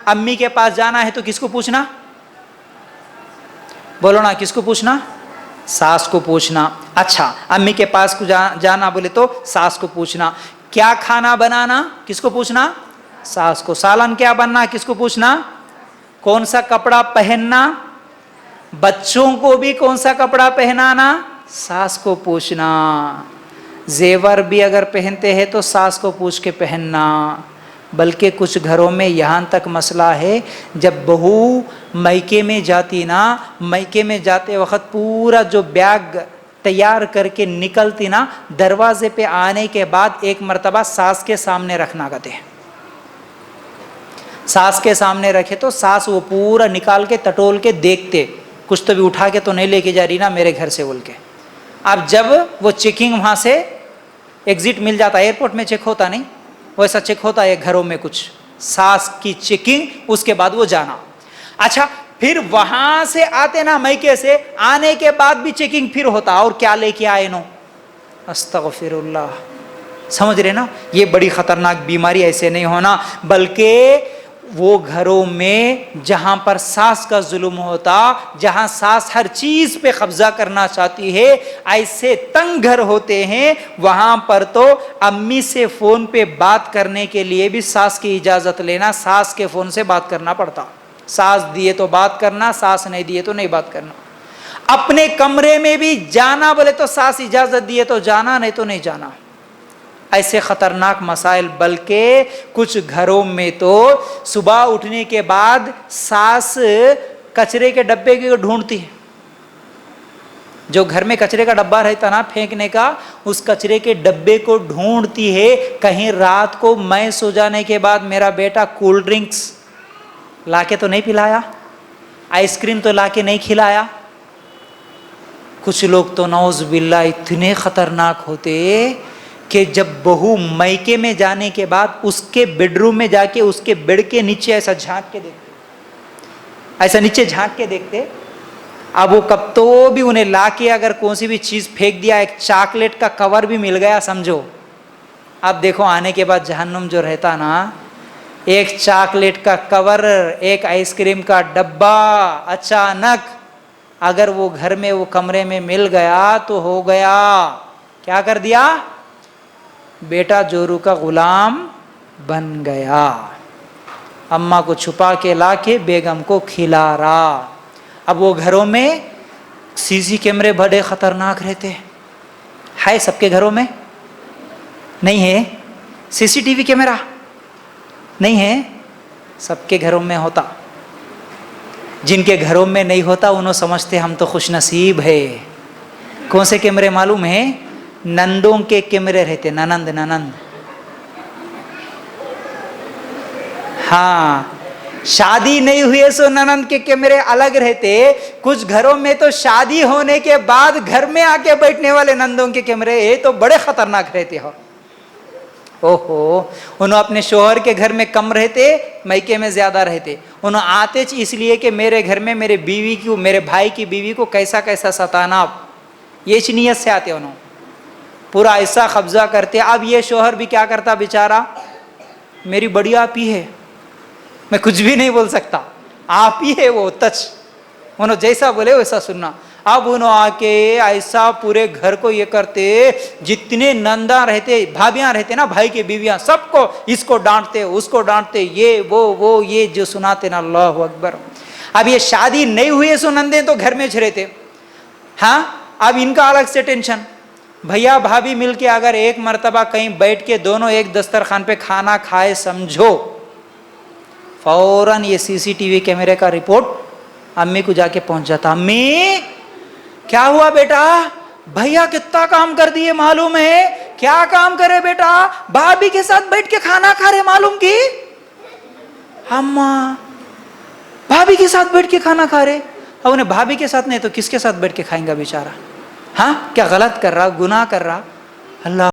अम्मी के पास जाना है तो किसको पूछना? बोलो ना, किसको पूछना? सास को पूछना। अच्छा, अम्मी के पास को जाना बोले तो सास को पूछना। क्या खाना बनाना, किसको पूछना? सास को। सालन क्या बनना, किसको पूछना? कौन सा कपड़ा पहनना, बच्चों को भी कौन सा कपड़ा पहनाना, सास को पूछना। जेवर भी अगर पहनते हैं तो सास को पूछ के पहनना। बल्कि कुछ घरों में यहाँ तक मसला है, जब बहू मैके में जाती ना, मैके में जाते वक्त पूरा जो बैग तैयार करके निकलती ना, दरवाजे पे आने के बाद एक मर्तबा सास के सामने रखना कहते हैं। सास के सामने रखे तो सास वो पूरा निकाल के टटोल के देखते, कुछ तो भी उठा के तो नहीं लेके जा रही ना मेरे घर से बोल के। अब जब वो चेकिंग वहाँ से एग्जिट मिल जाता, एयरपोर्ट में चेक होता नहीं, वैसा चेक होता है घरों में कुछ, सास की चेकिंग, उसके बाद वो जाना। अच्छा, फिर वहां से आते ना मैके से, आने के बाद भी चेकिंग फिर होता, और क्या लेके आए नो, अस्तगफिरुल्लाह। समझ रहे ना, ये बड़ी खतरनाक बीमारी, ऐसे नहीं होना। बल्कि वो घरों में जहां पर सास का जुल्म होता, जहां सास हर चीज पे कब्जा करना चाहती है, ऐसे तंग घर होते हैं, वहां पर तो अम्मी से फोन पे बात करने के लिए भी सास की इजाजत लेना, सास के फोन से बात करना पड़ता। सास दिए तो बात करना, सास नहीं दिए तो नहीं बात करना। अपने कमरे में भी जाना बोले तो सास इजाजत दिए तो जाना, नहीं तो नहीं जाना। ऐसे खतरनाक मसाइल। बल्कि कुछ घरों में तो सुबह उठने के बाद सास कचरे के डब्बे को ढूंढती है। जो घर में कचरे का डब्बा रहता ना फेंकने का, उस कचरे के डब्बे को ढूंढती है, कहीं रात को मैं सो जाने के बाद मेरा बेटा कोल्ड ड्रिंक्स लाके तो नहीं पिलाया, आइसक्रीम तो लाके नहीं खिलाया। कुछ लोग तो नौज बिल्ला इतने खतरनाक होते कि जब बहू मैके में जाने के बाद उसके बेडरूम में जाके उसके बेड के नीचे ऐसा झांक के देखते, ऐसा नीचे झांक के देखते। अब वो कब तो भी उन्हें लाके अगर कौन सी भी चीज़ फेंक दिया, एक चॉकलेट का कवर भी मिल गया समझो। अब देखो आने के बाद जहन्नुम जो रहता ना, एक चॉकलेट का कवर, एक आइसक्रीम का डब्बा अचानक अगर वो घर में वो कमरे में मिल गया तो हो गया। क्या कर दिया? बेटा जोरू का गुलाम बन गया। अम्मा को छुपा के लाके बेगम को खिला रहा। अब वो घरों में सीसी कैमरे बड़े खतरनाक रहते हैं। है सबके घरों में? नहीं है। सीसीटीवी कैमरा नहीं है, सबके घरों में होता। जिनके घरों में नहीं होता उन्होंने समझते हम तो खुशनसीब है। कौन से कैमरे मालूम है? नंदों के कैमरे रहते, ननंद ननंद। हाँ, शादी नहीं हुए सो ननंद के कैमरे अलग रहते। कुछ घरों में तो शादी होने के बाद घर में आके बैठने वाले नंदों के कैमरे तो बड़े खतरनाक रहते हो। ओहो, उन्होंने अपने शोहर के घर में कम रहते, मैके में ज्यादा रहते। उन्होंने आते इसलिए कि मेरे घर में मेरे बीवी की, मेरे भाई की बीवी को कैसा कैसा सताना, ये नीयत से आते उन्होंने, पूरा ऐसा कब्जा करते। अब ये शोहर भी क्या करता बेचारा, मेरी बड़ी आप ही है, मैं कुछ भी नहीं बोल सकता, आप ही है वो टच, उन्होंने जैसा बोले वैसा सुनना। अब उन्होंने आके ऐसा पूरे घर को ये करते, जितने नंदा रहते, भाभियां रहते ना, भाई की बीवियां, सबको इसको डांटते उसको डांटते, ये वो ये जो सुनाते ना, अल्लाह अकबर। अब ये शादी नहीं हुई सो नंदे तो घर में रहते। हाँ, अब इनका अलग से टेंशन। भैया भाभी मिलके अगर एक मर्तबा कहीं बैठ के दोनों एक दस्तरखान पे खाना खाए समझो, फौरन ये सीसीटीवी कैमरे का रिपोर्ट अम्मी को जाके पहुंच जाता। अम्मी क्या हुआ बेटा, भैया कितना काम कर दिए मालूम है? क्या काम करे बेटा? भाभी के साथ बैठ के खाना खा रहे मालूम की? अम्मा भाभी के साथ बैठ के खाना खा रहे। अब उन्हें भाभी के साथ नहीं तो किसके साथ बैठ के खाएंगा बेचारा? हाँ, क्या गलत कर रहा, गुनाह कर रहा? अल्लाह